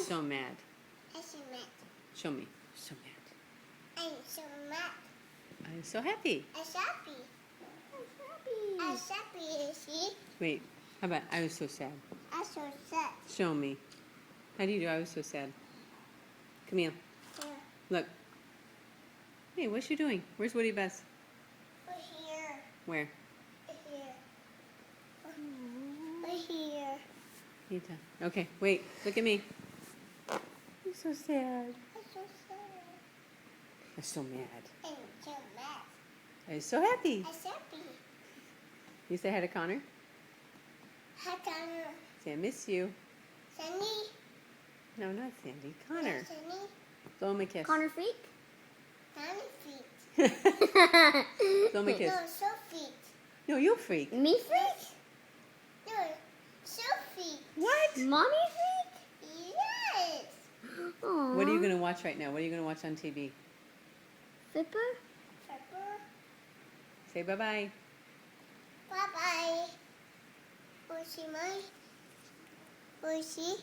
so mad? I'm so mad. Show me. So mad. I'm so mad. I'm so happy. I'm happy. I'm happy. See? Wait, how about I was so sad? I'm so sad. Show me. How do you do? I was so sad. Camille, Here. look. Hey, what's she doing? Where's Woody Buzz? We're here. Where? We're here. We're here. Nita. Okay, wait. Look at me. I'm so sad. I'm so sad. I'm so mad. I'm so mad. I'm so happy. I'm happy. You say hi to Connor? Hi, Connor. Say I miss you. Sunny. No, not Sandy. Connor. Sunny. Blow him a kiss. Connor Freak? Sunny feet. Blow him a kiss. No, so feet. No, you freak. Me Freak? No, so feet. What? Mommy Freak? Yes. Aww. What are you going to watch right now? What are you going to watch on TV? Flipper? Pepper. Say bye-bye. Bye-bye. Oshi, my. Oshi.